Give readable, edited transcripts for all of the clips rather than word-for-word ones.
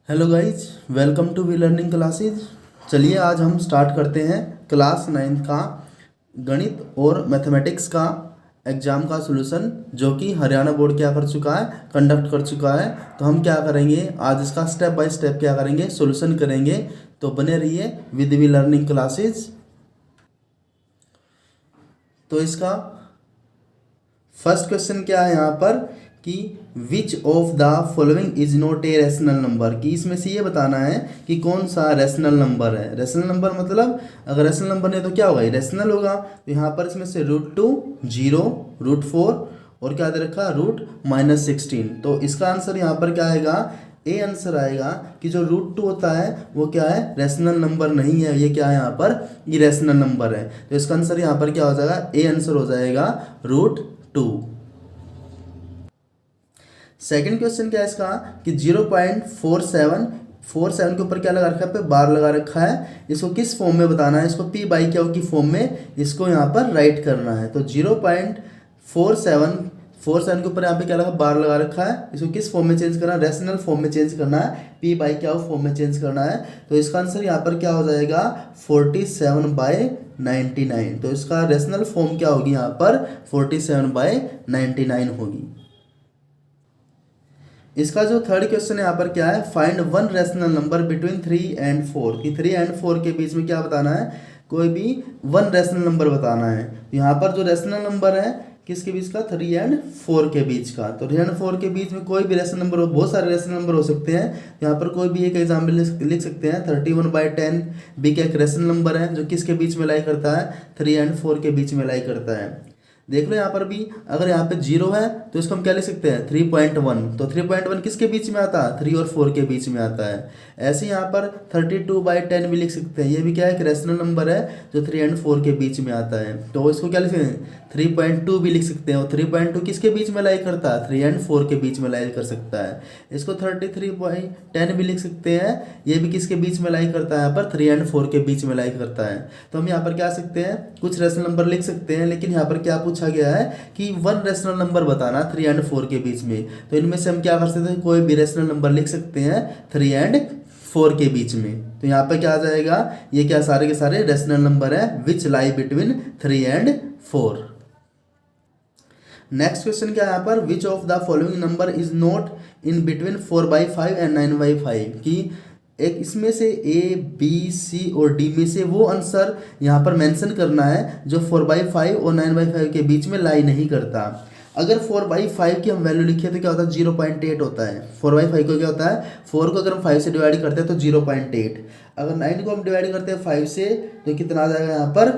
Hello guys, welcome to V learning classes. चलिए आज हम स्टार्ट करते हैं क्लास 9th का गणित और मैथमेटिक्स का एग्ज़ाम का सॉल्यूशन, जो कि हरियाणा बोर्ड क्या कर चुका है, कंडक्ट कर चुका है। तो हम क्या करेंगे आज, इसका स्टेप बाय स्टेप क्या करेंगे, सॉल्यूशन करेंगे। तो बने रहिए विद वी लर्निंग क्लासेज। तो इसका फर्स्ट क्वेश्चन क्या है यहाँ पर कि विच of the following is not a rational number, कि इसमें से ये बताना है कि कौन सा रेशनल नंबर है। रेशनल नंबर मतलब अगर रेशनल नंबर नहीं तो क्या होगा, रेशनल होगा। तो यहाँ पर इसमें से √2, 0, √4 और क्या दे रखा, √-16। तो इसका आंसर यहाँ पर क्या आएगा, ए आंसर आएगा कि जो √2 होता है वो क्या है, रेशनल नंबर नहीं है, ये क्या है यहाँ पर इरेशनल नंबर है। तो इसका आंसर यहाँ पर क्या हो जाएगा, ए आंसर हो जाएगा √2। सेकंड क्वेश्चन क्या है इसका कि 0.47 के ऊपर क्या लगा रखा है, पे बार लगा रखा है। इसको किस फॉर्म में बताना है, इसको पी बाई क्यू की फॉर्म में इसको यहाँ पर राइट करना है। तो 0.47 के ऊपर यहाँ पे क्या लगा, बार लगा रखा है। इसको किस फॉर्म में चेंज करना है, रेशनल फॉर्म में चेंज करना है, पी बाई क्यू फॉर्म में चेंज करना है। तो इसका आंसर यहाँ पर क्या हो जाएगा, 47/99। तो इसका रेशनल फॉर्म क्या होगी यहाँ पर, 47/99 होगी। इसका जो थर्ड क्वेश्चन है यहाँ पर क्या है, find one rational number between 3 and 4, कि 3 and 4 के बीच में क्या बताना है, कोई भी वन रेशनल नंबर बताना है। तो यहाँ पर जो रेशनल नंबर है किसके बीच का, 3 and 4 के बीच का। तो 3 and 4 के बीच में कोई भी रेशनल नंबर हो, बहुत सारे रेशनल नंबर हो सकते हैं। यहाँ पर कोई भी एक एग्जाम्पल लिख सकते हैं। 31/10 बी का एक रेशनल नंबर है जो किसके बीच में लाई करता है, 3 and 4 के बीच में लाई करता है। देख लो यहाँ पर भी, अगर यहाँ पे 0 है तो इसको हम क्या लिख सकते हैं, 3.1। तो 3.1 किसके बीच में आता है, 3 और 4 के बीच में आता है। ऐसे यहाँ पर 32/10 भी लिख सकते हैं। ये भी क्या है, एक रेशनल नंबर है जो 3 and 4 के बीच में आता है। तो इसको क्या लिख सकते हैं, 3.2 भी लिख सकते हैं। और 3.2 किसके बीच में लाई करता है, 3 and 4 के बीच में लाई कर सकता है। इसको 33/10 भी लिख सकते हैं। ये भी किसके बीच में लाई करता है, यहाँ पर 3 and 4 के बीच में लाई करता है। तो हम यहाँ पर क्या सकते हैं, कुछ रेशनल नंबर लिख सकते हैं, लेकिन यहाँ पर क्या पूछा गया है कि वन रेशनल नंबर बताना 3 and 4 के बीच में। तो इनमें से हम क्या कर सकते हैं, कोई भी रेशनल नंबर लिख सकते हैं 3 and 4 के बीच में। तो यहाँ पे क्या आ जाएगा, ये क्या सारे के सारे रेशनल नंबर है which lie between 3 and 4। Next question क्या है यहाँ पर, which of the following number is not in between 4/5 and 9/5, कि एक इसमें से ए बी सी और डी में से वो आंसर यहाँ पर मेंशन करना है जो 4/5 और 9/5 के बीच में लाई नहीं करता। अगर 4/5 की हम वैल्यू लिखे तो क्या होता है, 0.8 होता है। 4/5 को क्या होता है, 4 को अगर हम 5 से डिवाइड करते हैं तो 0.8। अगर 9 को हम डिवाइड करते हैं 5 से तो कितना आ जाएगा यहाँ पर,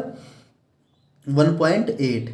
1.8।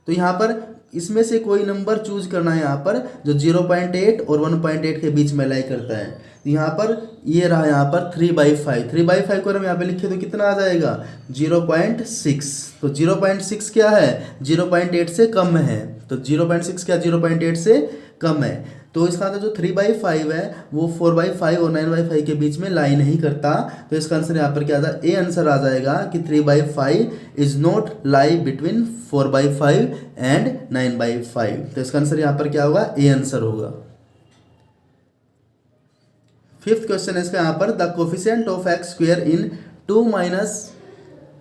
तो यहाँ पर इसमें से कोई नंबर चूज करना है यहाँ पर जो 0.8 और 1.8 के बीच में लाई करता है। यहाँ पर ये रहा, यहाँ पर 3/5। 3/5 को हम यहाँ पे लिखे तो कितना आ जाएगा, 0.6। तो 0.6 क्या है, 0.8 से कम है। तो 0.6 क्या, 0.8 से कम है। तो इसका आंसर जो 3/5 है वो 4/5 और 9/5 के बीच में लाई नहीं करता। तो इसका आंसर यहाँ पर क्या था, ए आंसर आ जाएगा कि 3/5 is not lie between 4/5 and 9/5। तो इसका आंसर यहाँ पर क्या होगा, ए आंसर होगा। फिफ्थ क्वेश्चन है इसका यहाँ पर, the coefficient of x² in 2 -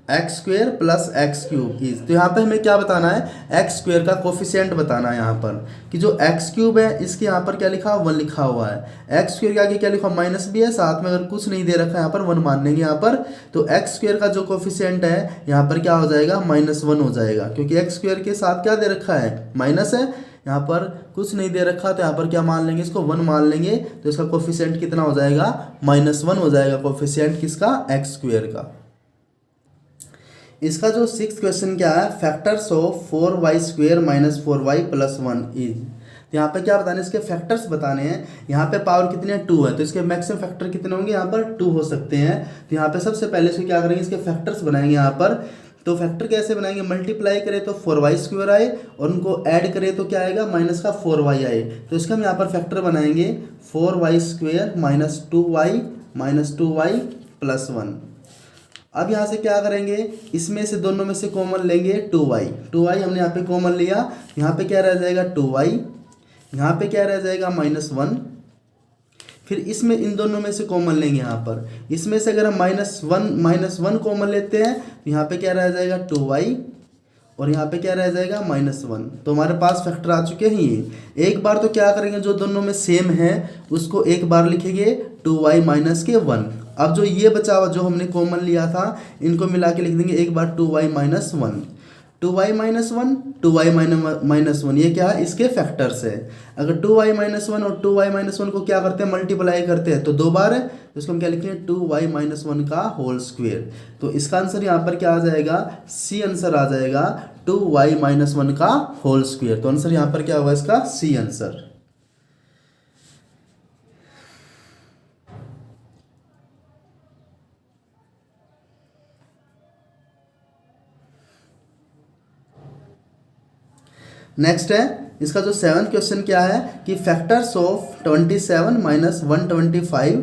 x² + x³ is. तो यहाँ पे हमें क्या बताना है, x² का कोफिशिएंट बताना है यहाँ पर, कि जो x³ है इसके यहाँ पर क्या लिखा, 1 लिखा हुआ है। x² के आगे क्या लिखा, माइनस भी है, साथ में अगर कुछ नहीं दे रखा है यहाँ पर 1 मान लेंगे यहाँ पर। तो x² का जो कोफिशिएंट है यहाँ पर क्या हो जाएगा, -1 हो जाएगा, क्योंकि x² के साथ क्या दे रखा है, माइनस है। यहाँ पर कुछ नहीं दे रखा तो यहाँ पर क्या मान लेंगे, इसको 1 मान लेंगे। तो इसका कोफिशिएंट कितना हो जाएगा, -1 हो जाएगा कोफिशिएंट किसका, x² का। इसका जो सिक्स्थ क्वेश्चन क्या है, factors of 4y² - 4y + 1 is. तो यहाँ पे क्या बताने, इसके फैक्टर्स बताने हैं। यहाँ पे पावर कितनी है, 2 है, तो इसके मैक्सिमम फैक्टर कितने होंगे, यहाँ पर 2 हो सकते हैं। तो यहाँ पे सबसे पहले इसको क्या करेंगे, इसके फैक्टर्स बनाएंगे यहाँ पर। तो फैक्टर कैसे बनाएंगे, मल्टीप्लाई करें तो 4y² आए और उनको ऐड करें तो क्या आएगा, -4y आए। तो इसका हम यहाँ पर फैक्टर बनाएंगे 4y² - 2y - 2y + 1। अब यहाँ से क्या करेंगे, इसमें से दोनों में से कॉमन लेंगे 2y हमने यहाँ पे कॉमन लिया। यहाँ पे क्या रह जाएगा, 2y, यहाँ पे क्या रह जाएगा, -1। फिर इसमें इन दोनों में से कॉमन लेंगे यहाँ पर। इसमें से अगर हम माइनस वन कॉमन लेते हैं तो यहाँ पे क्या रह जाएगा 2y, और यहाँ पे क्या रह जाएगा -1। तो हमारे पास फैक्टर आ चुके हैं ये। एक बार तो क्या करेंगे, जो दोनों में सेम है उसको एक बार लिखेंगे 2y माइनस के 1। अब जो ये बचा हुआ जो हमने कॉमन लिया था इनको मिला के लिख देंगे एक बार 2y minus 1, 2y minus 1, 2y minus 1, ये क्या है इसके फैक्टर्स है। अगर 2y माइनस 1 और 2y माइनस 1 को क्या करते हैं मल्टीप्लाई करते हैं तो 2 बार है, तो इसको हम क्या लिखेंगे 2y माइनस 1 का होल स्क्वायर। तो इसका आंसर यहाँ पर क्या आ जाएगा, सी आंसर आ जाएगा 2y माइनस 1 का होल स्क्वायर। तो आंसर यहाँ पर क्या होगा इसका सी आंसर। नेक्स्ट है इसका जो 7th क्वेश्चन क्या है कि factors of 27 minus 125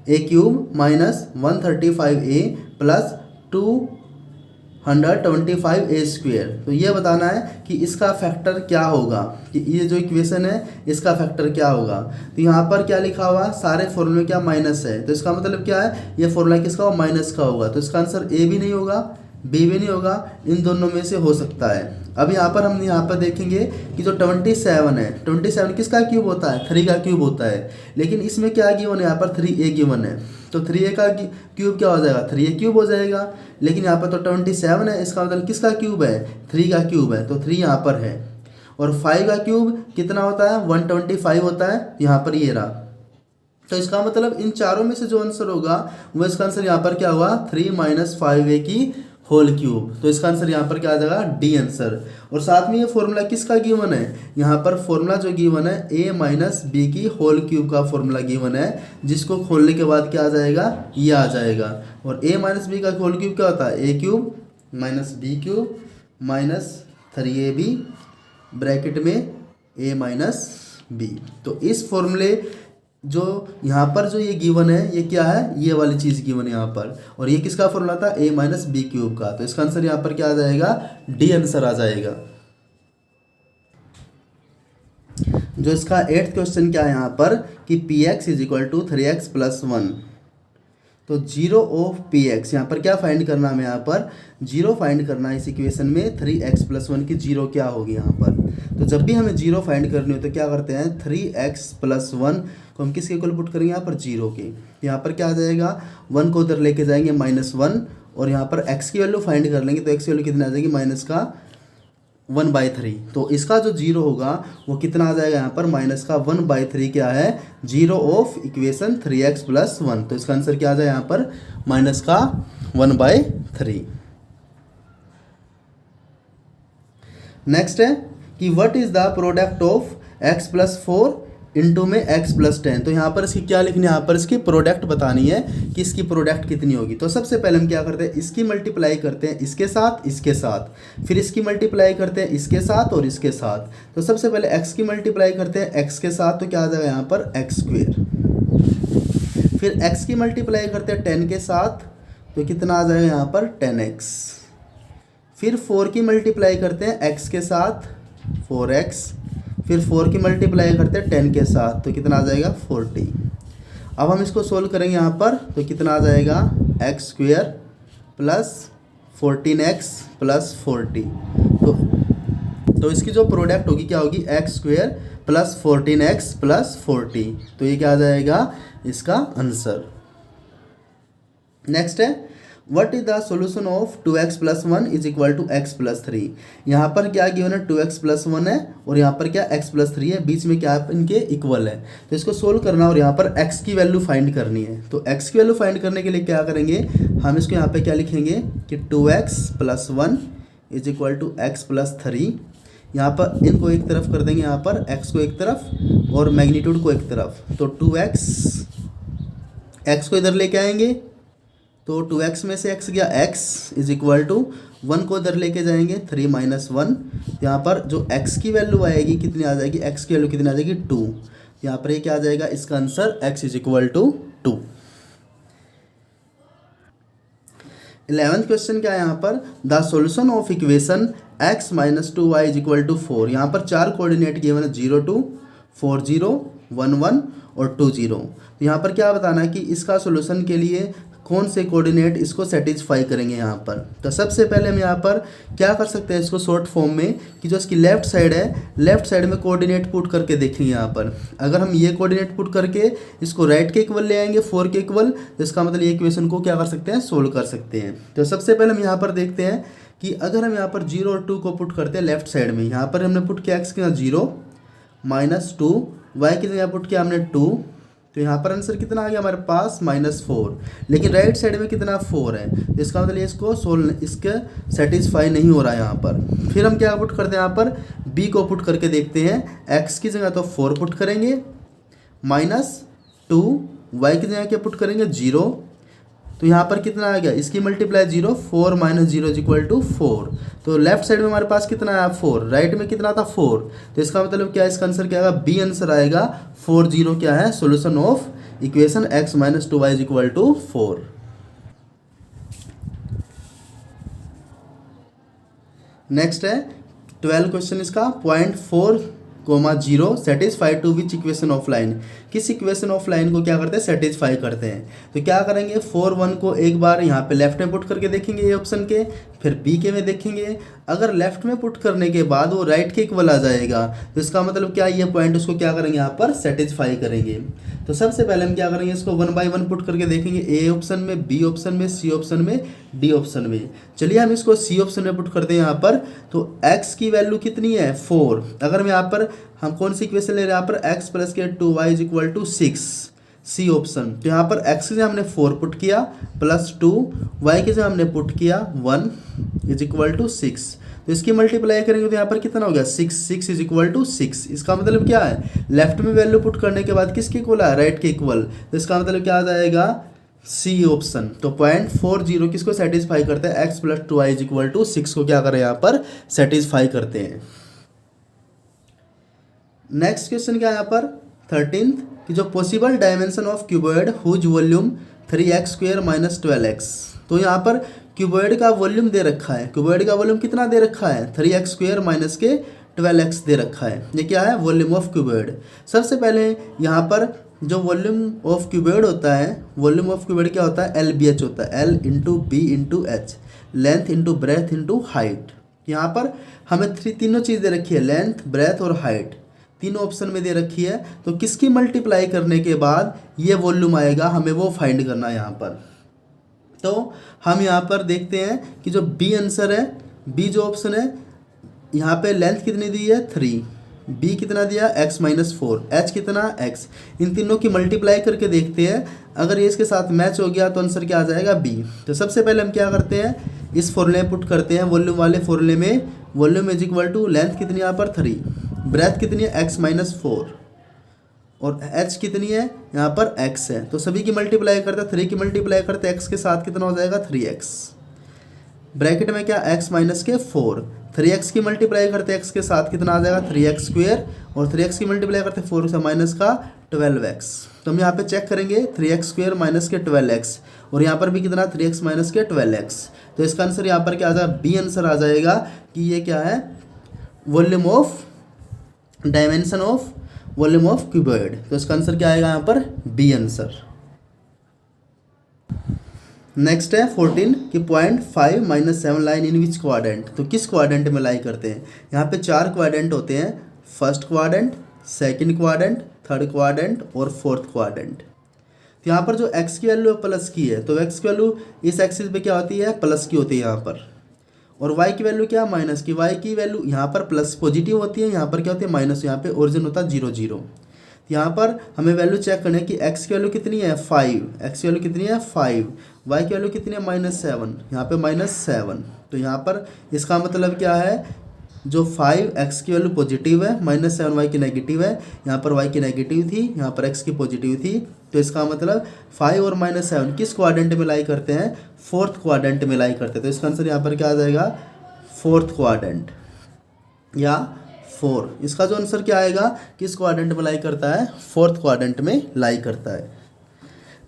A cube minus 135 A plus 225 A square. तो ये बताना है कि इसका फैक्टर क्या होगा, कि ये जो इक्वेशन है इसका फैक्टर क्या होगा। तो यहाँ पर क्या लिखा हुआ, सारे फॉर्मूले क्या माइनस है, तो इसका मतलब क्या है ये फॉर्मूला किसका होगा माइनस का होगा। तो इसका आंसर ए भी नहीं होगा बी भी नहीं होगा, इन दोनों में से हो सकता है। अब यहाँ पर हम यहाँ पर देखेंगे कि जो 27 है 27 किसका क्यूब होता है 3 का क्यूब होता है, लेकिन इसमें क्या गिवन है यहाँ पर 3a गिवन है। तो 3a का क्यूब क्या हो जाएगा 3a क्यूब हो जाएगा, लेकिन यहाँ पर तो 27 है इसका मतलब किसका क्यूब है 3 का क्यूब है, तो 3 यहाँ पर है। और 5 का क्यूब कितना होता है 125 होता है, यहाँ पर ये रहा। तो इसका मतलब इन चारों में से जो आंसर होगा वो इसका आंसर यहाँ पर क्या हुआ 3 माइनस 5a की होल क्यूब। तो इसका आंसर यहाँ पर क्या आ जाएगा डी आंसर। और साथ में ये फॉर्मूला किसका गिवन है, यहाँ पर फॉर्मूला जो गिवन है a माइनस बी की होल क्यूब का फॉर्मूला गिवन है, जिसको खोलने के बाद क्या आ जाएगा ये आ जाएगा। और a माइनस बी का होल क्यूब क्या होता है a cube minus b cube minus 3ab bracket में a माइनस बी। तो इस फॉर्मूले जो यहाँ पर जो ये गिवन है ये क्या है ये वाली चीज़ गिवन है यहाँ पर, और ये किसका फॉर्मूला था a माइनस बी क्यूब का। तो इसका आंसर यहाँ पर क्या आ जाएगा डी आंसर आ जाएगा। जो इसका 8th क्वेश्चन क्या है यहाँ पर कि px is equal to 3x plus 1। तो जीरो ऑफ पी एक्स यहाँ पर क्या फाइंड करना है, हमें यहाँ पर जीरो फाइंड करना है इस इक्वेशन में 3x प्लस 1 की जीरो क्या होगी यहाँ पर। तो जब भी हमें जीरो फाइंड करनी हो तो क्या करते हैं 3x प्लस 1 को हम किसके इक्वल पुट करेंगे यहाँ पर जीरो के। यहाँ पर क्या आ जाएगा 1 को उधर लेके जाएंगे -1, और यहाँ पर x की वैल्यू फाइंड कर लेंगे तो x की वैल्यू कितनी आ जाएगी माइनस का 1/3। तो इसका जो जीरो होगा वो कितना आ जाएगा यहाँ पर माइनस का 1/3 क्या है zero of equation 3x plus 1। तो इसका आंसर क्या आ जाए यहाँ पर माइनस का 1/3। नेक्स्ट है कि what is the product of x plus 4 into में x प्लस 10। तो यहाँ पर इसकी क्या लिखनी है, यहाँ पर इसकी प्रोडक्ट बतानी है कि इसकी प्रोडक्ट कितनी होगी। तो सबसे पहले हम क्या करते हैं इसकी मल्टीप्लाई करते हैं इसके साथ, फिर इसकी मल्टीप्लाई करते हैं इसके साथ और इसके साथ। तो सबसे पहले x की मल्टीप्लाई करते हैं x के साथ, तो क्या आ जाएगा यहाँ पर x स्क्वेयर। फिर x की मल्टीप्लाई करते हैं 10 के साथ, तो कितना आ जाएगा यहाँ पर 10x। फिर 4 की मल्टीप्लाई करते हैं x के साथ 4x, फिर 4 की मल्टीप्लाई करते हैं 10 के साथ, तो कितना आ जाएगा 40। अब हम इसको सोल्व करेंगे यहाँ पर, तो कितना आ जाएगा x square plus 14x plus 40। तो इसकी जो प्रोडक्ट होगी क्या होगी x square plus 14x plus 40। तो ये क्या आ जाएगा इसका आंसर। नेक्स्ट है what is the solution of 2x plus 1 is equal to x plus 3। यहाँ पर क्या गिवन है 2x प्लस 1 है और यहाँ पर क्या x प्लस 3 है, बीच में क्या इनके इक्वल है। तो इसको सोल्व करना और यहाँ पर x की वैल्यू फाइंड करनी है। तो x की वैल्यू फाइंड करने के लिए क्या करेंगे हम इसको यहाँ पे क्या लिखेंगे कि 2x plus 1 is equal to x plus 3। यहाँ पर इनको एक तरफ कर देंगे, यहाँ पर x को एक तरफ और मैग्नीट्यूड को एक तरफ। तो 2x x को इधर लेके आएंगे, तो 2x में से x गया x इज इक्वल टू 1 को इधर लेके जाएंगे 3 माइनस 1। यहाँ पर जो x की वैल्यू आएगी कितनी आ जाएगी, x की वैल्यू कितनी आ जाएगी 2। यहाँ पर ये क्या आ जाएगा इसका answer x is equal to 2। 11th question क्या है यहाँ पर the solution of equation x minus 2y is equal to 4। यहाँ पर 4 कोऑर्डिनेट गिवन है 0 2 4 0 1 1 और 2 0। तो यहाँ पर क्या बताना है कि इसका सोल्यूशन के लिए कौन से कोऑर्डिनेट इसको सेटिस्फाई करेंगे यहाँ पर। तो सबसे पहले हम यहाँ पर क्या कर सकते हैं इसको शॉर्ट फॉर्म में कि जो इसकी लेफ्ट साइड है, लेफ्ट साइड में कोऑर्डिनेट पुट करके देखेंगे यहाँ पर। अगर हम ये कोऑर्डिनेट पुट करके इसको राइट के इक्वल ले आएंगे 4 के इक्वल, तो इसका मतलब ये इक्वेशन को क्या कर सकते हैं, सोल्व कर सकते हैं। तो सबसे पहले हम यहाँ पर देखते हैं कि अगर हम यहाँ पर 0 और 2 को पुट करते हैं लेफ्ट साइड में, यहाँ पर हमने पुट किया x के 0 -2, y की जगह पुट किया हमने 2, तो यहाँ पर आंसर कितना आ गया हमारे पास -4। लेकिन राइट साइड में कितना 4 है, तो इसका मतलब इसको सोल्व इसके सेटिस्फाई नहीं हो रहा है यहाँ पर। फिर हम क्या पुट करते हैं यहाँ पर, b को पुट करके देखते हैं। x की जगह तो 4 पुट करेंगे, -2, y की जगह क्या पुट करेंगे 0, तो यहाँ पर कितना आ गया, इसकी मल्टीप्लाई 0, 4 - 0 = 4। तो लेफ्ट साइड में हमारे पास कितना आया 4, राइट में कितना था 4, तो इसका मतलब क्या है, इसका आंसर क्या आएगा, बी आंसर आएगा 4 0 क्या है, solution of equation x - 2y = 4। Next है 12 क्वेश्चन इसका, point 4, 0 satisfy to which equation of line, किस इक्वेशन ऑफ लाइन को क्या करते हैं, सेटिस्फाई करते हैं। तो क्या करेंगे, 4 1 को एक बार यहाँ पे लेफ्ट में पुट करके देखेंगे ये ऑप्शन के, फिर बी के में देखेंगे। अगर लेफ्ट में पुट करने के बाद वो राइट के इक्वल आ जाएगा, तो इसका मतलब क्या, ये पॉइंट उसको क्या करेंगे यहाँ पर सेटिस्फाई करेंगे। तो सबसे पहले हम क्या करेंगे, इसको 1 बाय 1 पुट करके देखेंगे, ए ऑप्शन में, बी ऑप्शन में, सी ऑप्शन में, डी ऑप्शन में। चलिए हम इसको सी ऑप्शन में पुट करते हैं यहाँ पर। तो x की वैल्यू कितनी है 4, अगर मैं यहाँ पर हम कौन सी इक्वेशन ले रहे हैं यहाँ पर, x + के 2y = 6, सी ऑप्शन। तो यहाँ पर x की जगह हमने 4 पुट किया, +2, y की जगह हमने पुट किया 1 = 6। तो इसकी मल्टीप्लाई करेंगे तो यहाँ पर कितना हो गया 6 6 = 6। इसका मतलब क्या है, लेफ्ट में वैल्यू पुट करने के बाद किसके इक्वल है, राइट के इक्वल। तो इसका मतलब क्या आ जाएगा, सी ऑप्शन। तो पॉइंट 4 0 किसको सेटिस्फाई करते हैं, x + 2y = 6 को क्या करें यहाँ पर सेटिस्फाई करते हैं। नेक्स्ट क्वेश्चन क्या है यहाँ पर 13th कि जो possible dimension of cuboid whose volume 3x² - 12x। तो यहाँ पर क्यूबॉइड का वॉल्यूम दे रखा है, क्यूबॉइड का वॉल्यूम कितना दे रखा है, 3x² - के 12x दे रखा है। ये क्या है, वॉल्यूम ऑफ क्यूबॉइड। सबसे पहले यहाँ पर जो वॉल्यूम ऑफ क्यूबॉइड होता है, वॉल्यूम ऑफ क्यूबॉइड क्या होता है, LBH होता है, L × B × H, length × breadth × height. यहाँ पर हमें तीनों चीज़ दे रखी है, लेंथ, ब्रेथ और हाइट, तीनों ऑप्शन में दे रखी है। तो किसकी मल्टीप्लाई करने के बाद ये वॉल्यूम आएगा, हमें वो फाइंड करना है यहाँ पर। तो हम यहाँ पर देखते हैं कि जो बी आंसर है, बी जो ऑप्शन है, यहाँ पे लेंथ कितनी दी है 3, बी कितना दिया x - 4, h कितना x, इन तीनों की मल्टीप्लाई करके देखते हैं। अगर ये इसके साथ मैच हो गया तो आंसर क्या आ जाएगा, बी। तो सबसे पहले हम क्या करते हैं, इस फॉर्मूले पुट करते हैं, वॉल्यूम वाले फॉर्मूले में, वॉल्यूम = लेंथ कितनी यहाँ पर 3, ब्रेथ कितनी है x - 4 और h कितनी है यहाँ पर x है। तो सभी की मल्टीप्लाई करते हैं, 3 की मल्टीप्लाई करते हैं x के साथ कितना हो जाएगा 3x, ब्रैकेट में क्या x - के 4, 3x की मल्टीप्लाई करते हैं x के साथ कितना आ जाएगा 3x² और 3x की मल्टीप्लाई करते हैं 4 से माइनस का 12x। तो हम यहाँ पे चेक करेंगे 3x² - के 12x और यहाँ पर भी कितना 3x - के 12x। तो इसका आंसर यहाँ पर क्या आ जाएगा, बी आंसर आ जाएगा कि ये क्या है, volume of dimension of volume of cuboid. तो इसका आंसर क्या आएगा यहाँ पर, बी आंसर। नेक्स्ट है 14 कि point 5 - 7 line in which quadrant. तो किस क्वाड्रेंट में लाई करते हैं, यहाँ पे 4 क्वाड्रेंट होते हैं, first quadrant, second quadrant, third quadrant और फोर्थ क्वाड्रेंट। तो यहाँ पर जो x की वैल्यू प्लस की है, तो x की वैल्यू इस एक्सिस पे क्या होती है, प्लस की होती है यहाँ पर, और y की वैल्यू क्या, माइनस की। y की वैल्यू यहाँ पर प्लस पॉजिटिव होती है, यहाँ पर क्या होती है माइनस, यहाँ पे ओरिजिन होता है 0 0। यहाँ पर हमें वैल्यू चेक करनी है कि x की वैल्यू कितनी है 5, x की वैल्यू कितनी है 5, y की वैल्यू कितनी है -7, यहाँ पे -7। तो यहाँ पर इसका मतलब क्या है, जो 5x की वैल्यू पॉजिटिव है, -7 y की नेगेटिव है, यहाँ पर y की नेगेटिव थी, यहाँ पर x की पॉजिटिव थी। तो इसका मतलब 5 और -7 किस क्वाड्रेंट में लाई करते हैं, फोर्थ क्वाड्रेंट में लाई करते हैं। तो इसका आंसर यहाँ पर क्या आ जाएगा, फोर्थ क्वाड्रेंट या 4। इसका जो आंसर क्या आएगा, किस क्वाड्रेंट में लाई करता है, फोर्थ क्वाड्रेंट में लाई करता है।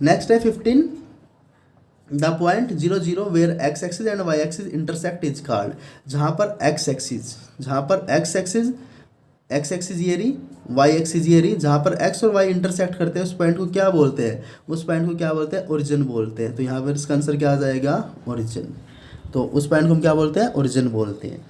नेक्स्ट है 15 the point 0 0 where x axis and y axis intersect is called. जहाँ पर x एक्सिस एक्स एक्सिस ये रही, वाई एक्सिस ये रही, जहाँ पर एक्स और वाई इंटरसेक्ट करते हैं उस पॉइंट को क्या बोलते हैं, उस पॉइंट को क्या बोलते हैं, ओरिजिन बोलते हैं। तो यहाँ पर इसका आंसर क्या आ जाएगा, ओरिजिन। तो उस पॉइंट को हम क्या बोलते हैं, ओरिजिन बोलते हैं।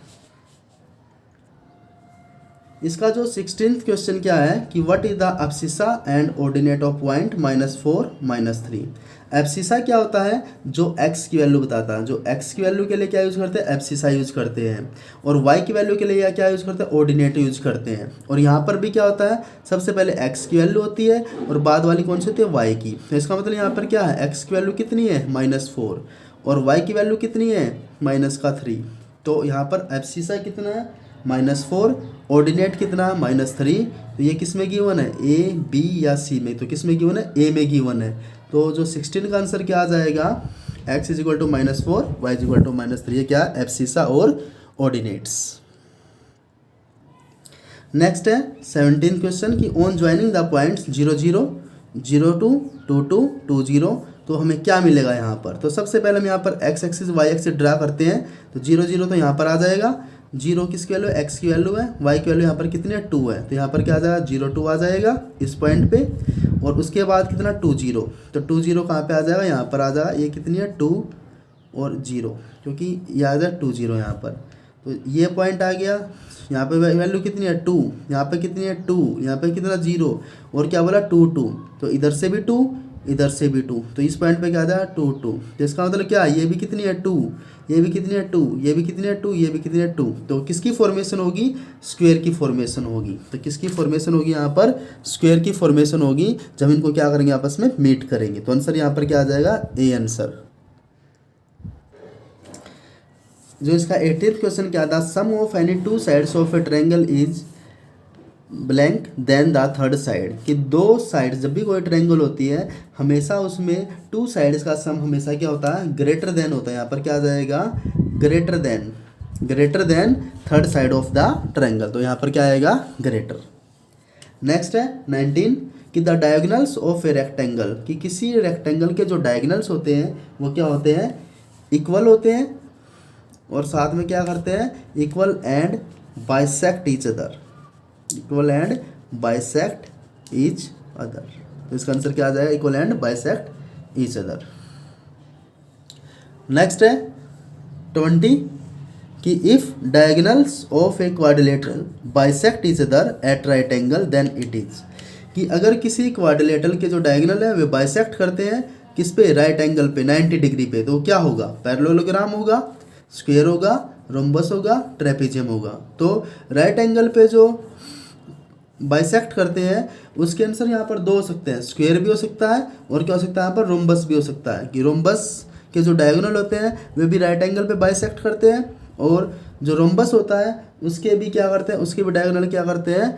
इसका जो 16th क्वेश्चन क्या है कि what is the abscissa and ordinate of point -4 -3। Abscissa क्या होता है, जो x की वैल्यू बताता है, जो x की वैल्यू के लिए क्या यूज़ करते हैं, एब्सिसा यूज़ करते हैं, और y की वैल्यू के लिए क्या यूज़ करते हैं, ऑर्डिनेट यूज़ करते हैं। और यहाँ पर भी क्या होता है, सबसे पहले x की वैल्यू होती है और बाद वाली कौन सी होती है, y की। तो इसका मतलब यहाँ पर क्या है, x की वैल्यू कितनी है, -4, और y की वैल्यू कितनी है, -3। तो यहाँ पर एब्सिसा कितना है, -4, ऑर्डिनेट कितना, -3। तो ये किस में गिवन है, ए, बी या सी में, तो किस में गिवन है, ए में गिवन है। तो जो 16 का आंसर क्या आ जाएगा, x is equal to -4, y is equal to -3, ये क्या, एब्सिसा और ऑर्डिनेट्स। नेक्स्ट है 17 क्वेश्चन कि ऑन ज्वाइनिंग द पॉइंट्स 0 0 0 2 2 2 2 0, तो हमें क्या मिलेगा यहाँ पर। तो सबसे पहले हम यहाँ पर x axis y axis draw करते हैं। तो 0 0 तो यहाँ पर आ जाएगा, 0 किसकी वैल्यू है, x की वैल्यू है, y की वैल्यू यहाँ पर कितनी है, 2 है। तो यहाँ पर क्या आ जाएगा, 0 2 आ जाएगा इस पॉइंट पे, और उसके बाद कितना 2 0। तो 2 0 कहाँ पे आ जाएगा, यहाँ पर आ जाएगा, ये कितनी है 2 और 0, क्योंकि ये आ जाएगा 2 0 यहाँ पर। तो ये पॉइंट आ गया, यहाँ पे वैल्यू कितनी है 2, यहाँ पे कितनी है 2, यहाँ पे कितना 0, और क्या बोला 2 2, तो इधर से भी 2, इधर से भी 2, तो इस पॉइंट पे क्या आ जाएगा 2 2। तो इसका मतलब क्या, ये भी कितनी है 2, ये भी कितनी है 2, ये भी कितनी है 2, ये भी कितनी है 2। तो किसकी फॉर्मेशन होगी, स्क्वायर की फॉर्मेशन होगी। तो किसकी फॉर्मेशन होगी यहाँ पर, स्क्वायर की फॉर्मेशन होगी, जब इनको क्या करेंगे, आपस में मीट करेंगे। तो आंसर यहाँ पर क्या आ जाएगा, ए आंसर। जो इसका 18th क्वेश्चन क्या था, sum of any two sides of a triangle is blank then the third side, कि दो साइड्स, जब भी कोई ट्रायंगल होती है हमेशा उसमें टू साइड्स का सम हमेशा क्या होता है, ग्रेटर देन होता है। यहाँ पर क्या आ जाएगा, greater than third side of the triangle. तो यहाँ पर क्या आएगा, ग्रेटर। नेक्स्ट है 19 कि the diagonals of a rectangle, कि किसी रेक्टेंगल के जो डायगोनल्स होते हैं वो क्या होते हैं, इक्वल होते हैं, और साथ में क्या करते हैं, equal and bisect each other, equal and bisect each other. तो इसका आंसर क्या आ जाएगा, equal and bisect each other. Next है 20 कि if diagonals of a quadrilateral bisect each other at right angle then it is, कि अगर किसी क्वाड्रिलेटरल के जो डायगोनल है वे बाइसेक्ट करते हैं किस पे, राइट एंगल पे 90 डिग्री पे, तो क्या होगा, पैरेललोग्राम होगा, स्क्वायर होगा, रोम्बस होगा, ट्रेपेजियम होगा। तो राइट एंगल पे जो बाइसेक्ट करते हैं उसके आंसर यहाँ पर दो हो सकते हैं, स्क्वायर भी हो सकता है और क्या हो सकता है यहाँ पर रोम्बस भी हो सकता है, कि रोम्बस के जो डायगोनल होते हैं वे भी राइट एंगल पे बाइसेक्ट करते हैं, और जो रोम्बस होता है उसके भी क्या करते हैं, उसके भी डायगोनल क्या करते हैं,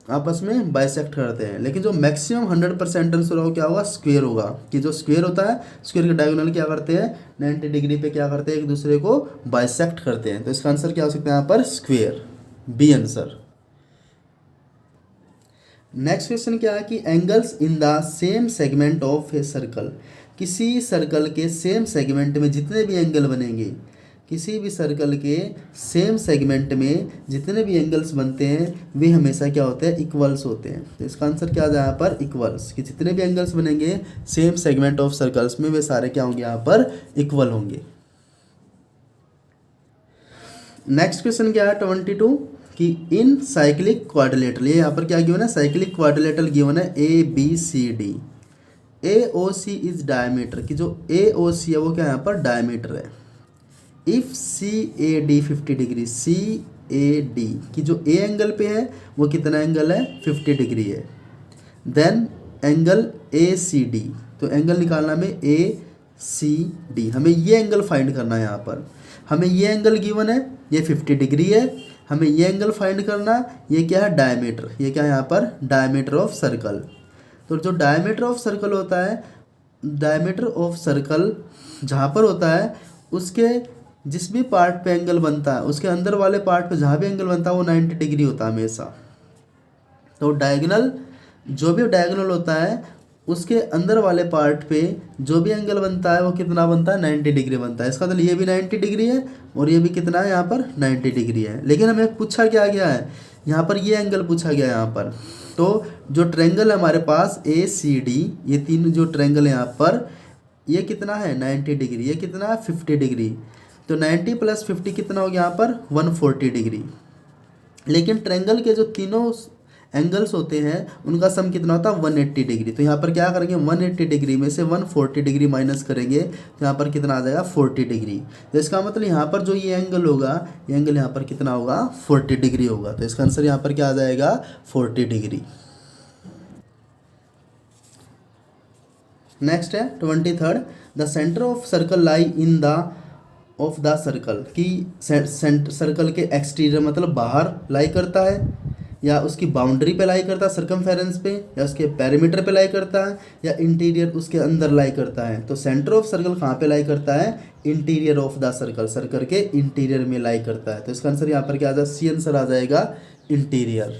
आपस में बाइसेक्ट करते हैं। लेकिन जो मैक्सिमम 100% आंसर होगा क्या होगा, स्क्वायर होगा, कि जो स्क्वायर होता है स्क्वायर के डायगोनल क्या करते हैं, 90 डिग्री पे क्या करते हैं, एक दूसरे को बाइसेक्ट करते हैं। तो इसका आंसर क्या हो सकता है यहाँ पर, square, B answer. Next question क्या है कि angles in the same segment of a circle, किसी सर्कल के सेम सेगमेंट में जितने भी एंगल बनेंगे, किसी भी सर्कल के सेम सेगमेंट में जितने भी एंगल्स बनते हैं वे हमेशा क्या होते हैं, इक्वल्स होते हैं। तो इसका आंसर क्या आ जाए यहाँ पर, इक्वल्स, कि जितने भी एंगल्स बनेंगे सेम सेगमेंट ऑफ सर्कल्स में वे सारे क्या होंगे, यहाँ पर इक्वल होंगे। नेक्स्ट क्वेश्चन क्या है 22 कि इन साइक्लिक क्वाड्रिलेटरल, ये यहाँ पर क्या गिवन है, साइक्लिक क्वाड्रिलेटरल गिवन है ABCD, AOC इज डायमीटर, कि जो AOC है वो क्या यहाँ पर डायमीटर है। इफ CAD 50 डिग्री, CAD की जो A एंगल पे है वो कितना एंगल है, 50 डिग्री है। देन एंगल ACD, तो एंगल निकालना में ACD, हमें ये एंगल फाइंड करना है। यहाँ पर हमें ये एंगल गिवन है, ये 50 डिग्री है, हमें ये एंगल फाइंड करना, ये क्या है, डायमीटर, ये क्या है यहाँ पर, डायमीटर ऑफ सर्कल। तो जो डायमीटर ऑफ सर्कल होता है, डायमीटर ऑफ सर्कल जहाँ पर होता है उसके जिस भी पार्ट पे एंगल बनता है उसके अंदर वाले पार्ट पे जहाँ भी एंगल बनता है वो 90 डिग्री होता है हमेशा। तो डायगोनल, जो भी डायगोनल होता है उसके अंदर वाले पार्ट पे जो भी एंगल बनता है वो कितना बनता है, 90 डिग्री बनता है। इसका मतलब ये भी 90 डिग्री है और ये भी कितना है यहाँ पर, 90 डिग्री है। लेकिन हमें पूछा क्या गया है यहाँ पर ये एंगल पूछा गया है यहाँ पर। तो जो ट्रायंगल है हमारे पास ए सी डी, ये तीन जो ट्रायंगल है यहाँ पर, ये कितना है 90 डिग्री, ये कितना है 50 डिग्री। तो 90 + 50 कितना हो गया यहाँ पर 140 डिग्री। लेकिन ट्रायंगल के जो तीनों एंगल्स होते हैं उनका सम कितना होता है 180 डिग्री। तो यहाँ पर क्या करेंगे 180 डिग्री में से 140 डिग्री माइनस करेंगे तो यहाँ पर कितना आ जाएगा 40 डिग्री। तो इसका मतलब यहाँ पर जो ये एंगल होगा, ये एंगल यहाँ पर कितना होगा 40 डिग्री होगा। तो इसका आंसर यहाँ पर क्या आ जाएगा 40 डिग्री। नेक्स्ट है 23rd, the centre of circle lie in the of the circle, कि सर्कल के एक्सटीरियर मतलब बाहर लाई करता है, या उसकी बाउंड्री पे लाई करता है सर्कमफेरेंस पे, या उसके पेरीमीटर पे लाई करता है, या इंटीरियर उसके अंदर लाई करता है। तो सेंटर ऑफ सर्कल कहाँ पे लाई करता है, interior of the circle, circle के इंटीरियर में लाई करता है। तो इसका आंसर यहाँ पर क्या आ जाएगा, सी आंसर आ जाएगा इंटीरियर।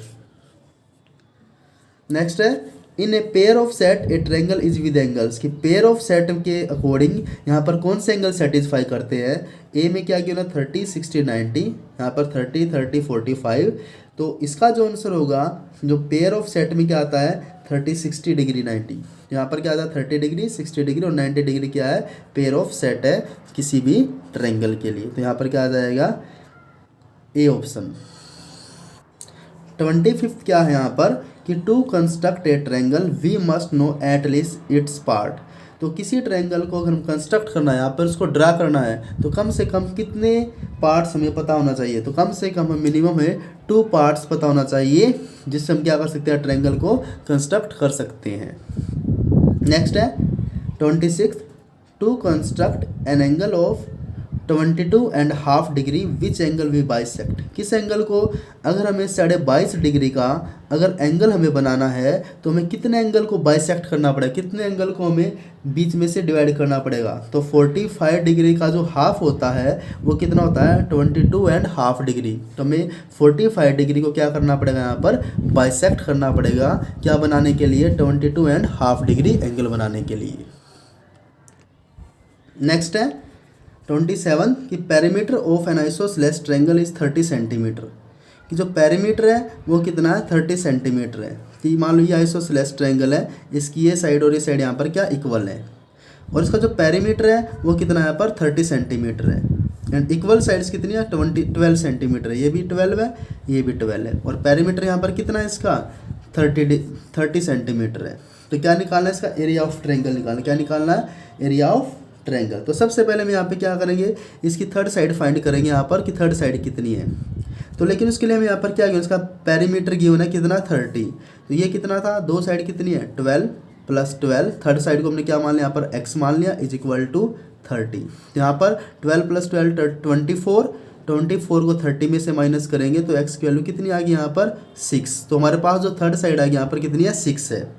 नेक्स्ट है in a pair of set a triangle is with angles, कि पेयर ऑफ सेट के अकॉर्डिंग यहाँ पर कौन से एंगल सेटिस्फाई करते हैं। ए में क्या किया ना 30 60 90, यहाँ पर 30 30 45। तो इसका जो आंसर होगा जो पेयर ऑफ सेट में क्या आता है 30 60 डिग्री 90, यहाँ पर क्या आता है 30 डिग्री 60 डिग्री और 90 डिग्री क्या है पेयर ऑफ सेट है किसी भी ट्रायंगल के लिए। तो यहाँ पर क्या आ जाएगा ए ऑप्शन। 25th क्या है यहाँ पर कि to construct a triangle we must know at least its part. तो किसी ट्रायंगल को अगर हम कंस्ट्रक्ट करना है, यहाँ पर उसको ड्रा करना है, तो कम से कम कितने पार्ट्स हमें पता होना चाहिए। तो कम से कम मिनिमम है 2 पार्ट्स पता होना चाहिए, जिससे हम क्या कर सकते हैं ट्रायंगल को कंस्ट्रक्ट कर सकते हैं। नेक्स्ट है 26th, to construct an angle of 22.5 degree which angle we bisect. किस एंगल को अगर हमें 22.5 डिग्री का अगर एंगल हमें बनाना है तो हमें कितने एंगल को बाइसेक्ट करना पड़ेगा, कितने एंगल को हमें बीच में से डिवाइड करना पड़ेगा। तो 45 डिग्री का जो हाफ होता है वो कितना होता है 22.5 डिग्री। तो हमें 45 डिग्री को क्या करना पड़ेगा यहाँ पर बाइसेक्ट करना पड़ेगा, क्या बनाने के लिए 22.5 डिग्री एंगल बनाने के लिए। नेक्स्ट है 27 कि perimeter of N isosceles triangle is 30 centimetre, कि जो पेरीमीटर है वो कितना है 30 सेंटीमीटर है। कि मान लो ये आइसोसेलेस ट्रायंगल है, इसकी ये साइड और ये साइड यहाँ पर क्या इक्वल है, और इसका जो पेरीमीटर है वो कितना यहाँ पर 30 सेंटीमीटर है, एंड इक्वल साइड्स कितनी है 12 सेंटीमीटर है, ये भी 12 है ये भी 12 है, और पेरीमीटर यहाँ पर कितना है इसका 30 सेंटीमीटर है। तो क्या निकालना है इसका एरिया ऑफ ट्रायंगल निकालना, क्या निकालना है एरिया ऑफ ट्रायंगल। तो सबसे पहले हम यहाँ पे क्या करेंगे इसकी थर्ड साइड फाइंड करेंगे यहाँ पर कि थर्ड साइड कितनी है। तो लेकिन उसके लिए हम यहाँ पर क्या किया, इसका पेरीमीटर गिवन है कितना 30, तो ये कितना था दो साइड कितनी है 12 + 12, थर्ड साइड को हमने क्या मान लिया यहाँ पर x मान लिया इज इक्वल टू 30। तो यहाँ पर 12 + 12 24 को 30 में से माइनस करेंगे तो x की वैल्यू कितनी आ गई यहाँ पर 6। तो हमारे पास जो थर्ड साइड आ गई यहाँ पर कितनी है 6 है।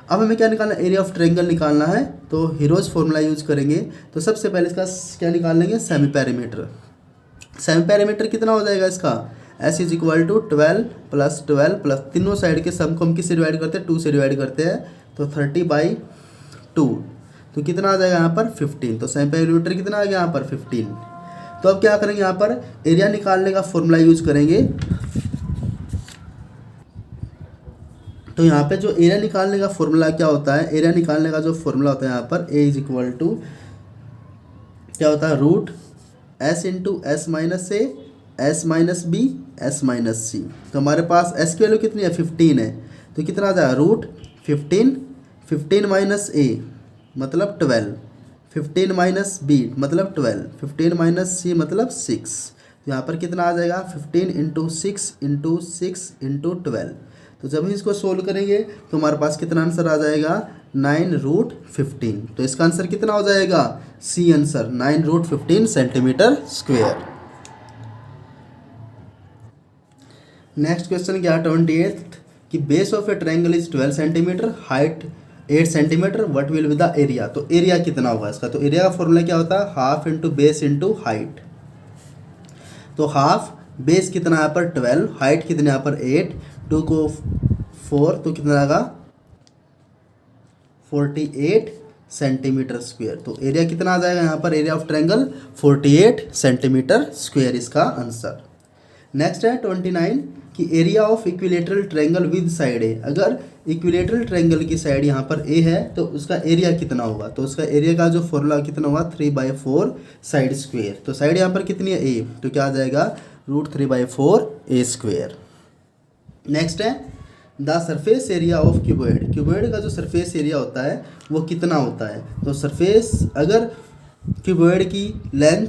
अब हमें क्या निकालना है एरिया ऑफ ट्रायंगल निकालना है, तो हीरोज फॉर्मूला यूज करेंगे। तो सबसे पहले इसका क्या निकाल लेंगे सेमी पेरीमीटर। सेमी पेरीमीटर कितना हो जाएगा इसका s is equal to 12 + 12 plus तीनों साइड के सम को हम किससे डिवाइड करते हैं 2 से डिवाइड करते हैं, तो 30/2, तो कितना आ जाएगा यहाँ पर 15। तो सेमी पेरीमीटर कितना आ गया यहाँ पर 15। तो अब क्या करेंगे यहाँ पर एरिया निकालने का फॉर्मूला यूज करेंगे। तो यहाँ पे जो एरिया निकालने का फॉर्मूला क्या होता है, एरिया निकालने का जो फॉर्मूला होता है यहाँ पर a इज इक्वल टू क्या होता है √s × s - a s - b s - c। तो हमारे पास s की वैल्यू कितनी है 15 है, तो कितना आ जाएगा √15 15 - a मतलब 12 15 - b मतलब 12 15 - c मतलब 6। तो यहाँ पर कितना आ जाएगा 15 × 6 × 6 × 12। तो जब हम इसको सोल्व करेंगे तो हमारे पास कितना आंसर आ जाएगा 9√15। तो इसका आंसर कितना हो जाएगा C answer 9√15 centimetre square. Next question क्या 28th कि base of a triangle is 12 centimetre, height 8 centimetre, what will be the area. तो एरिया कितना होगा इसका, तो एरिया का फॉर्मूला क्या होता है हाफ × बेस × हाइट। तो हाफ बेस कितना यहाँ पर 12, हाइट कितने यहाँ पर 8, 2 को 4 तो कितना आएगा 48 सेंटीमीटर स्क्वायर। तो एरिया कितना आ जाएगा यहाँ पर area of triangle 48 centimetre square इसका आंसर। नेक्स्ट है 29 कि area of equilateral triangle with side a, अगर इक्विलेटरल ट्रायंगल की साइड यहाँ पर ए है तो उसका एरिया कितना होगा, तो उसका एरिया का जो फॉर्मूला कितना होगा 3/4 साइड स्क्वेयर। तो साइड यहाँ पर कितनी है ए, तो क्या आ जाएगा √3/4 ए स्क्वेयर। नेक्स्ट है the surface area of cuboid, cuboid का जो सरफेस एरिया होता है वो कितना होता है, तो सरफेस अगर क्यूबॉइड की लेंथ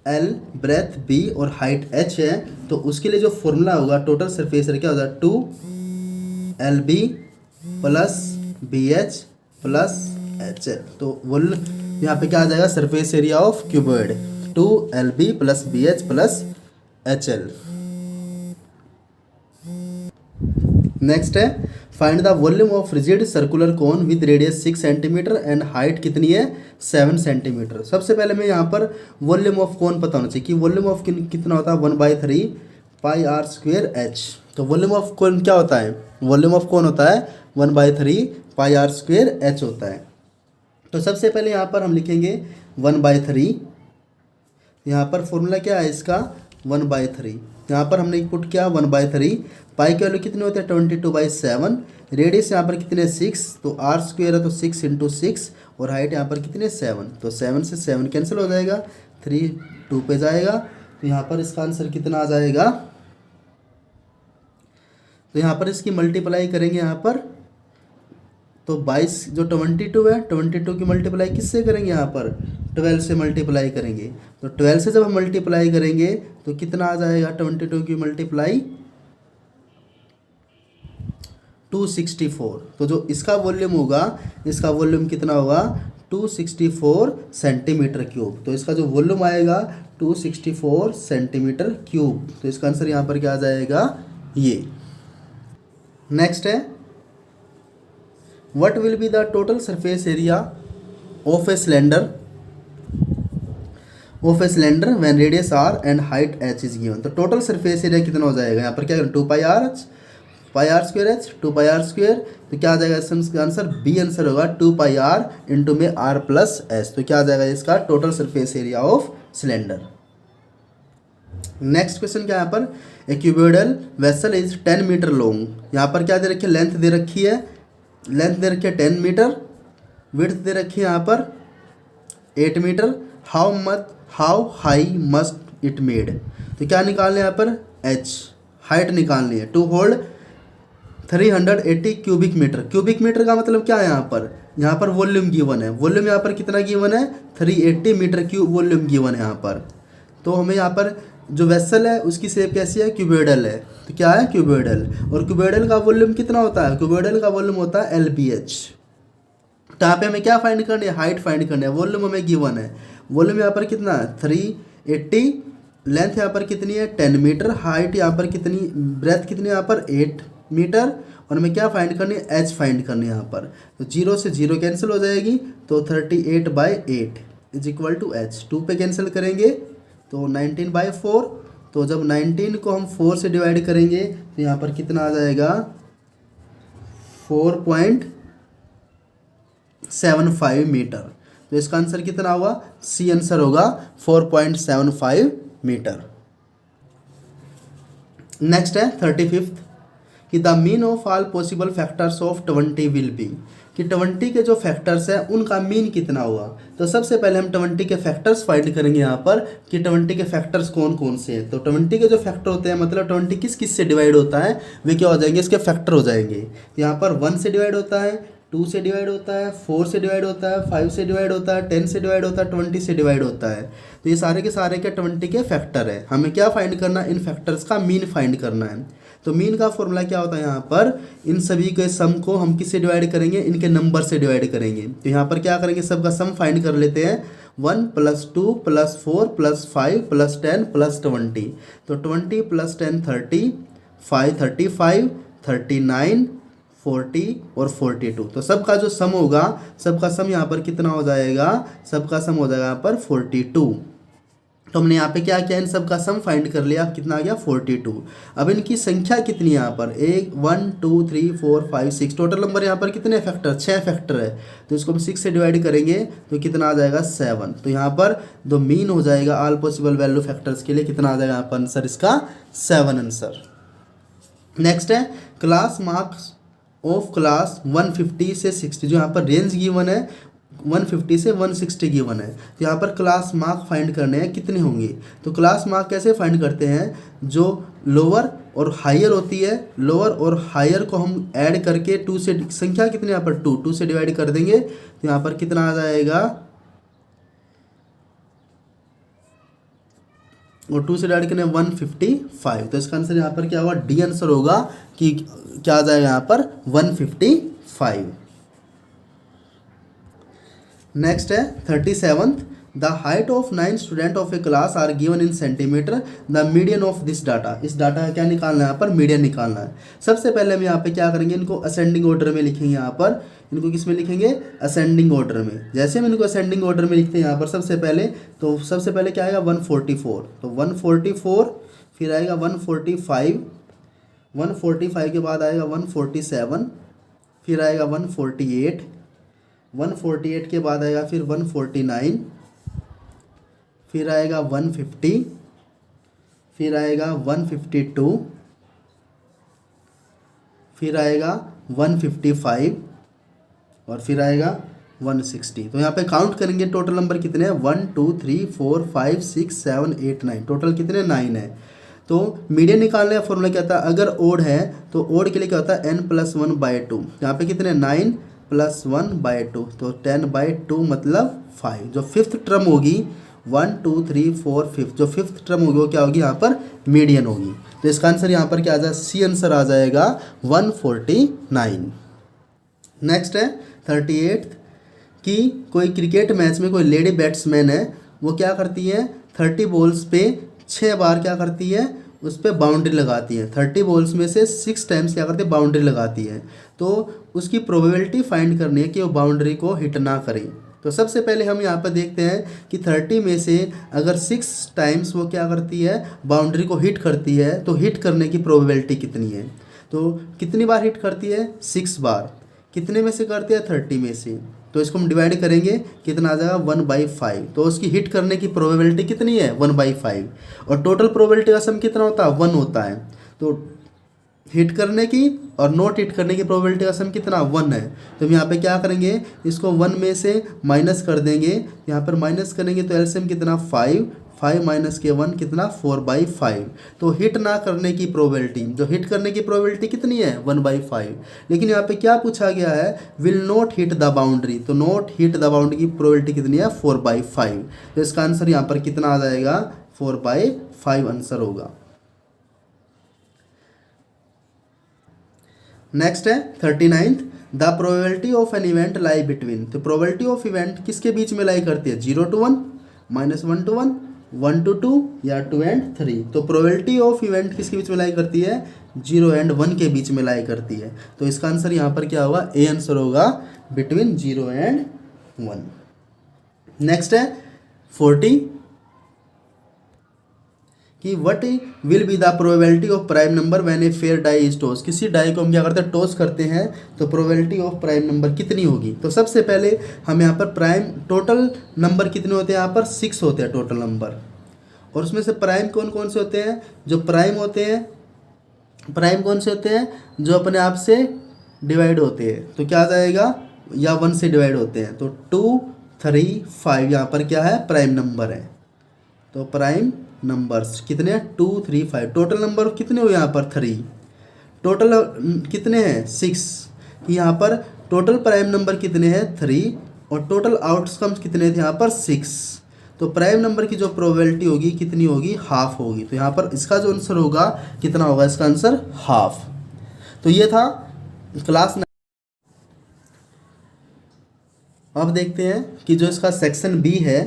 L, ब्रेथ B और हाइट h है तो उसके लिए जो फॉर्मूला होगा टोटल सरफेस एरिया क्या होगा 2LB plus BH plus HL। तो वोल यहाँ पे क्या आ जाएगा surface area of cuboid 2LB plus BH plus HL। Next है find the volume of rigid circular cone with radius 6 centimetre and height कितनी है 7 सेंटीमीटर। सबसे पहले मैं यहाँ पर वॉल्यूम ऑफ कोन पता होना चाहिए कि वॉल्यूम ऑफ कितना होता है 1/3 पाई आर स्क्वेयर एच। तो वॉल्यूम ऑफ कोन क्या होता है, वॉल्यूम ऑफ कोन होता है 1/3 पाई आर स्क्वेयर एच होता है। तो सबसे पहले यहाँ पर हम लिखेंगे 1/3, यहाँ पर फॉर्मूला क्या है इसका 1/3, यहाँ पर हमने पुट किया 1/3, पाई की वैल्यू कितनी होती है 22/7, रेडियस यहाँ पर कितने 6, तो आर स्क्वेयर है तो 6 × 6 और हाइट यहाँ पर कितने 7, तो 7 से 7 कैंसिल हो जाएगा, 3 2 पे जाएगा, तो यहाँ पर इसका आंसर कितना आ जाएगा, तो यहाँ पर इसकी मल्टीप्लाई करेंगे यहाँ पर तो 22 जो 22 है 22 की मल्टीप्लाई किससे करेंगे यहाँ पर 12 से मल्टीप्लाई करेंगे, तो 12 से जब हम मल्टीप्लाई करेंगे तो कितना आ जाएगा 22 की मल्टीप्लाई 264। तो जो इसका वॉल्यूम होगा इसका वॉल्यूम कितना होगा 264 सेंटीमीटर क्यूब। तो इसका जो वॉल्यूम आएगा 264 सेंटीमीटर क्यूब। तो इसका आंसर यहाँ पर क्या आ जाएगा ये। नेक्स्ट है what will be the total surface area of a cylinder when radius r and height h is given. तो टोटल सरफेस एरिया कितना हो जाएगा, यहाँ पर क्या करें 2 pi r square h 2 pi r square, तो क्या आ जाएगा इसका आंसर बी आंसर होगा 2 पाई आर इंटू में r प्लस एच। तो क्या आ जाएगा इसका total surface area of cylinder. Next question क्या है यहाँ पर a cuboidal vessel is 10 metre long, यहाँ पर क्या दे रखी है लेंथ दे रखी है 10 मीटर, विड्थ दे रखी है यहाँ पर 8 metre, how high must it made. तो क्या निकालना है यहाँ पर h हाइट निकालनी है to hold 380 cubic metre. Cubic metre का मतलब क्या है यहाँ पर वॉल्यूम गिवन है, वॉल्यूम यहाँ पर कितना गिवन है 380 मीटर क्यूब वॉल्यूम गिवन है यहाँ पर। तो हमें यहाँ पर जो वेसल है उसकी शेप कैसी है क्यूबॉइडल है, तो क्या है क्यूबॉइडल, और क्यूबॉइडल का वॉल्यूम कितना होता है क्यूबॉइडल का वॉल्यूम होता है LBH। तो यहाँ पे हमें क्या फाइंड करनी है हाइट फाइंड करनी है, वॉल्यूम हमें गिवन है, वॉल्यूम यहाँ पर कितना है 380, लेंथ यहाँ पर कितनी है 10 मीटर, हाइट यहाँ पर कितनी ब्रेथ कितनी है यहाँ पर 8 मीटर, और हमें क्या फाइंड करनी है h फाइंड करनी है यहाँ पर। तो 0 से 0 कैंसिल हो जाएगी, तो 38/8 इज इक्वल टू h, 2 पे कैंसिल करेंगे तो 19/4, तो जब 19 को हम 4 से डिवाइड करेंगे तो यहाँ पर कितना आ जाएगा 4.75 मीटर। तो इसका आंसर कितना होगा सी आंसर होगा 4.75 मीटर। नेक्स्ट है 35th कि the mean of all possible factors of 20 will be, कि 20 के जो फैक्टर्स हैं उनका मीन कितना हुआ। तो सबसे पहले हम 20 के फैक्टर्स फाइंड करेंगे यहाँ पर कि 20 के फैक्टर्स कौन कौन से हैं। तो 20 के जो फैक्टर होते हैं मतलब 20 किस किस से डिवाइड होता है वे क्या हो जाएंगे इसके फैक्टर हो जाएंगे। यहाँ पर 1 से डिवाइड होता है, 2 से डिवाइड होता है, 4 से डिवाइड होता है, 5 से डिवाइड होता है, 10 से डिवाइड होता है, 20 से डिवाइड होता है। तो ये सारे के सारे के 20 के फैक्टर है, हमें क्या फाइंड करना है इन फैक्टर्स का मीन फाइंड करना है। तो मीन का फॉर्मूला क्या होता है यहाँ पर इन सभी के सम को हम किससे डिवाइड करेंगे इनके नंबर से डिवाइड करेंगे। तो यहाँ पर क्या करेंगे सबका सम फाइंड कर लेते हैं 1 + 2 + 4 + 5 + 10 + 20। तो 20 + 10 30, 5 35, 39, 40 और 42। तो सबका जो सम होगा सबका सम यहाँ पर कितना हो जाएगा, सबका सम हो जाएगा यहाँ पर 42। तो हमने यहाँ पे क्या किया इन सब का सम फाइंड कर लिया, कितना आ गया 42। अब इनकी संख्या कितनी है यहाँ पर 1 2 3 4 5 6, टोटल नंबर यहाँ पर कितने फैक्टर 6 फैक्टर है। तो इसको हम 6 से डिवाइड करेंगे तो कितना आ जाएगा 7। तो यहाँ पर जो मीन हो जाएगा ऑल पॉसिबल वैल्यू फैक्टर्स के लिए कितना आ जाएगा यहाँ पर आंसर इसका 7 आंसर। नेक्स्ट है क्लास मार्क्स ऑफ क्लास 150 से 60, जो यहाँ पर रेंज गिवन है 150 से 160 गिवन है। तो यहाँ पर क्लास मार्क फाइंड करने हैं, कितने होंगे। तो क्लास मार्क कैसे फाइंड करते हैं, जो लोअर और हायर होती है, लोअर और हायर को हम ऐड करके 2 से, संख्या कितनी यहाँ पर 2 से डिवाइड कर देंगे, तो यहाँ पर कितना आ जाएगा, और 2 से डिवाइड करने 155। तो इसका आंसर यहाँ पर क्या होगा, डी आंसर होगा कि क्या आ जाएगा यहाँ पर 155। नेक्स्ट है 37th, the height of 9 student of a class are given in centimetre, the median of this data. इस डाटा का क्या निकालना है, यहाँ पर मीडियन निकालना है। सबसे पहले हम यहाँ पे क्या करेंगे, इनको असेंडिंग ऑर्डर में लिखेंगे। यहाँ पर इनको किस में लिखेंगे, असेंडिंग ऑर्डर में। जैसे हम इनको असेंडिंग ऑर्डर में लिखते हैं यहाँ पर सबसे पहले, तो सबसे पहले क्या आएगा 144, तो 144, फिर आएगा 145, 145 के बाद आएगा 147, फिर आएगा 148, 148 के बाद आएगा फिर 149, फिर आएगा 150, फिर आएगा 152, फिर आएगा 155 और फिर आएगा 160। तो यहाँ पे काउंट करेंगे टोटल नंबर कितने हैं, 1 2 3 4 5 6 7 8 9, टोटल कितने 9 है। तो मीडियन निकालने का फॉर्मूला क्या होता है, अगर ओड है तो ओड के लिए क्या होता है n+1/2। यहाँ पे कितने 9 + 1/2, तो 10/2 मतलब 5। जो फिफ्थ टर्म होगी 1 2 3 4 5, जो फिफ्थ टर्म होगी वो क्या होगी, यहाँ पर मीडियन होगी। तो इसका आंसर यहाँ पर क्या आ जाएगा, सी आंसर आ जाएगा 149। नेक्स्ट है 38th, कि कोई क्रिकेट मैच में कोई लेडी बैट्समैन है, वो क्या करती है 30 बॉल्स पे 6 बार क्या करती है, उस पर बाउंड्री लगाती है। 30 बॉल्स में से 6 टाइम्स क्या करती है, बाउंड्री लगाती है। तो उसकी प्रोबेबिलिटी फाइंड करनी है कि वो बाउंड्री को हिट ना करे। तो सबसे पहले हम यहाँ पर देखते हैं कि 30 में से अगर 6 टाइम्स वो क्या करती है, बाउंड्री को हिट करती है, तो हिट करने की प्रोबेबिलिटी कितनी है। तो कितनी बार हिट करती है, 6 बार। कितने में से करती है, 30 में से। तो इसको हम डिवाइड करेंगे, कितना आ जाएगा 1/5। तो उसकी हिट करने की प्रोबेबिलिटी कितनी है, 1/5। और टोटल प्रोबेबिलिटी का सम कितना होता है, 1 होता है। तो हिट करने की और नॉट हिट करने की प्रोबेबिलिटी का सम कितना, 1 है। तो हम यहाँ पे क्या करेंगे, इसको 1 में से माइनस कर देंगे। यहाँ पर माइनस करेंगे तो एलसीएम कितना 5 माइनस के 1 कितना 4/5। तो हिट ना करने की प्रोबेबिलिटी, जो हिट करने की प्रोबेबिलिटी कितनी है 1/5। लेकिन यहाँ पे क्या पूछा गया है, will not hit the boundary. तो नॉट हिट द बाउंड्री की प्रोबेबिलिटी कितनी है 4/5। तो इसका आंसर यहाँ पर कितना आ जाएगा, 4/5 आंसर होगा। नेक्स्ट है 39th, the probability of an event lie between. तो प्रोबेबिलिटी ऑफ इवेंट किसके बीच में लाई करती है, 0 to 1, -1 to 1, 1 to 2 या 2 and 3। तो प्रोबेबिलिटी ऑफ इवेंट किसके बीच में लाई करती है, 0 and 1 के बीच में लाई करती है। तो इसका आंसर यहाँ पर क्या होगा, ए आंसर होगा, बिटवीन 0 and 1। नेक्स्ट है 40, कि what will be the probability of prime number when a fair die is toss. किसी डाई को हम क्या करते हैं, टॉस करते हैं, तो प्रोबेबिलिटी ऑफ प्राइम नंबर कितनी होगी। तो सबसे पहले हम यहाँ पर प्राइम टोटल नंबर कितने होते हैं, यहाँ पर 6 होते हैं टोटल नंबर। और उसमें से प्राइम कौन कौन से होते हैं, जो प्राइम होते हैं, प्राइम कौन से होते हैं, जो अपने आप से डिवाइड होते हैं। तो क्या आ जाएगा, या 1 से डिवाइड होते हैं। तो 2 3 5 यहाँ पर क्या है, प्राइम नंबर है। तो प्राइम नंबर्स कितने हैं, 2 3 5। टोटल नंबर कितने हुए यहाँ पर 3, टोटल कितने हैं 6। यहाँ पर टोटल प्राइम नंबर कितने हैं 3, और टोटल आउटकम्स कितने थे यहाँ पर 6। तो प्राइम नंबर की जो प्रोबेबिलिटी होगी कितनी होगी, हाफ होगी। तो यहाँ पर इसका जो आंसर होगा कितना होगा, इसका आंसर हाफ। तो ये था क्लास। अब देखते हैं कि जो इसका सेक्शन बी है,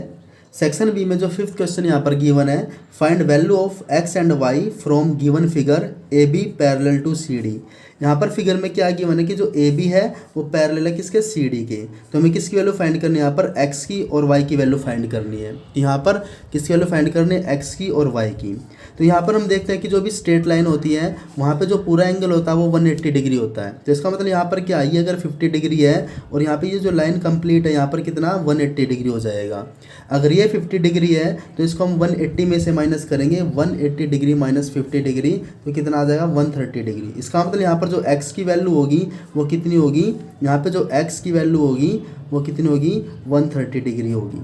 सेक्शन बी में जो 5th क्वेश्चन यहाँ पर गिवन है, find value of x and y from given figure A B parallel to C D. यहाँ पर फिगर में क्या गिवन है कि जो ए बी है वो पैरेलल है किसके, सी डी के। तो हमें किसकी वैल्यू फाइंड करनी है, यहाँ पर एक्स की और वाई की वैल्यू फाइंड करनी है। यहाँ पर किसकी वैल्यू फाइंड करनी है, एक्स की और वाई की। तो यहाँ पर हम देखते हैं कि जो भी स्ट्रेट लाइन होती है वहाँ पे जो पूरा एंगल होता है वो 180 डिग्री होता है। तो इसका मतलब यहाँ पर क्या है, ये अगर 50 डिग्री है और यहाँ पे ये जो लाइन कंप्लीट है यहाँ पर कितना 180 डिग्री हो जाएगा। अगर ये 50 डिग्री है तो इसको हम 180 में से माइनस करेंगे, 180 डिग्री माइनस 50 डिग्री तो कितना आ जाएगा 130 डिग्री। इसका मतलब यहाँ पर जो x की वैल्यू होगी वो कितनी होगी, यहाँ पे जो x की वैल्यू होगी वो कितनी होगी, 130 डिग्री होगी।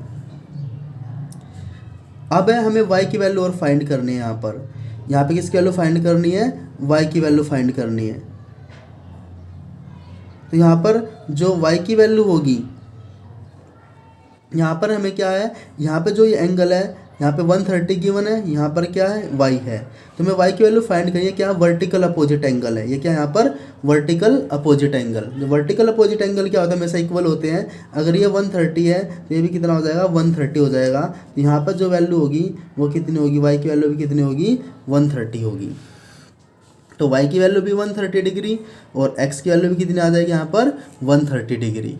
अब है हमें y की वैल्यू और फाइंड करनी है। यहाँ पे किसकी वैल्यू फाइंड करनी है, y की वैल्यू फाइंड करनी है। तो यहाँ पर जो y की वैल्यू होगी, यहाँ पर हमें क्या है, यहाँ पे जो ये एंगल है यहाँ पे 130 गिवन है, यहाँ पर क्या है y है। तो हमें y की वैल्यू फाइंड करिए, क्या वर्टिकल अपोजिट एंगल है, ये क्या यहाँ पर वर्टिकल अपोजिट एंगल। जो वर्टिकल अपोजिट एंगल क्या होता है, हमेशा इक्वल होते हैं। अगर ये 130 है तो ये भी कितना हो जाएगा, 130 हो जाएगा। तो यहाँ पर जो वैल्यू होगी वो कितनी होगी, y की वैल्यू भी कितनी होगी, 130 होगी। तो y की वैल्यू भी 130 डिग्री और x की वैल्यू भी कितनी आ जाएगी यहाँ पर 130 डिग्री।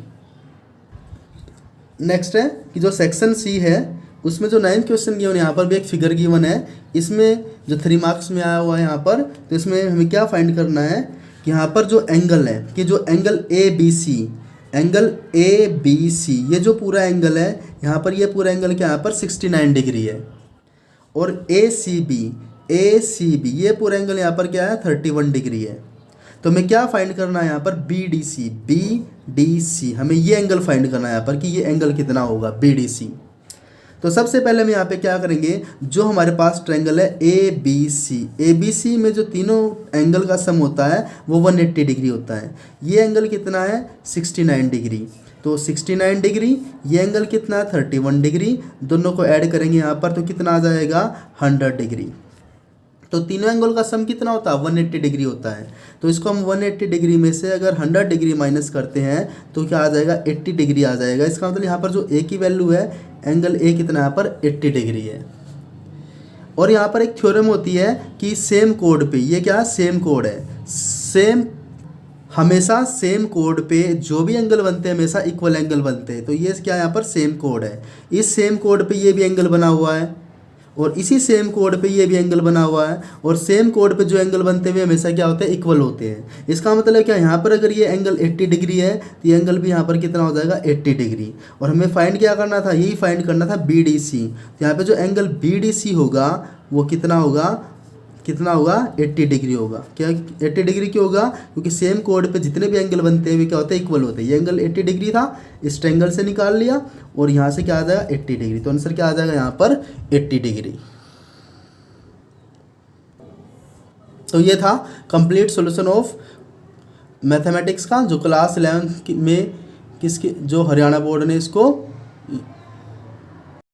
नेक्स्ट है कि जो सेक्शन सी है उसमें जो 9th क्वेश्चन गिवन, यहाँ पर भी एक फिगर गिवन है। इसमें जो 3 मार्क्स में आया हुआ है यहाँ पर, तो इसमें हमें क्या फाइंड करना है कि यहाँ पर जो एंगल है कि जो angle A B C, angle A B C ये जो पूरा एंगल है यहाँ पर, ये पूरा एंगल क्या यहाँ पर 69 डिग्री है। और ए सी बी ये पूरा एंगल यहाँ पर क्या है 31 डिग्री है। तो हमें क्या फाइंड करना है यहाँ पर, बी डी सी हमें ये एंगल फाइंड करना है यहाँ पर कि ये एंगल कितना होगा बी डी सी। तो सबसे पहले हम यहाँ पे क्या करेंगे, जो हमारे पास ट्रायंगल है ए बी सी में जो तीनों एंगल का सम होता है वो 180 डिग्री होता है। ये एंगल कितना है 69 डिग्री, तो 69 डिग्री, ये एंगल कितना है 31 डिग्री, दोनों को ऐड करेंगे यहाँ पर तो कितना आ जाएगा 100 डिग्री। तो तीनों एंगल का सम कितना होता है 180 डिग्री होता है। तो इसको हम 180 डिग्री में से अगर 100 डिग्री माइनस करते हैं तो क्या आ जाएगा 80 डिग्री आ जाएगा। इसका मतलब यहाँ पर जो ए की वैल्यू है, एंगल ए कितना यहाँ पर 80 डिग्री है। और यहाँ पर एक थ्योरम होती है कि सेम कोड पे, ये क्या सेम कोड है, हमेशा सेम कोड पे जो भी एंगल बनते हैं हमेशा इक्वल एंगल बनते हैं। तो ये क्या यहाँ पर सेम कोड है, इस सेम कोड पे ये भी एंगल बना हुआ है और इसी सेम कोड पे ये भी एंगल बना हुआ है। और सेम कोड पे जो एंगल बनते हुए हमेशा क्या होते हैं इक्वल होते हैं। इसका मतलब क्या, यहाँ पर अगर ये एंगल 80 डिग्री है तो ये एंगल भी यहाँ पर कितना हो जाएगा 80 डिग्री। और हमें फाइंड क्या करना था, यही फाइंड करना था बी डी सी। तो यहाँ पर जो एंगल बी डी सी होगा वो कितना होगा 80 डिग्री होगा। क्या 80 डिग्री क्यों होगा, क्योंकि सेम कोड पे जितने भी एंगल बनते हैं वे क्या होते हैं इक्वल होते हैं। ये एंगल 80 डिग्री था, इस ट्रायंगल से निकाल लिया और यहाँ से क्या आ जाएगा 80 डिग्री। तो आंसर क्या आ जाएगा यहाँ पर 80 डिग्री। तो ये था कंप्लीट सॉल्यूशन ऑफ मैथमेटिक्स का, जो क्लास 11 में जो हरियाणा बोर्ड ने इसको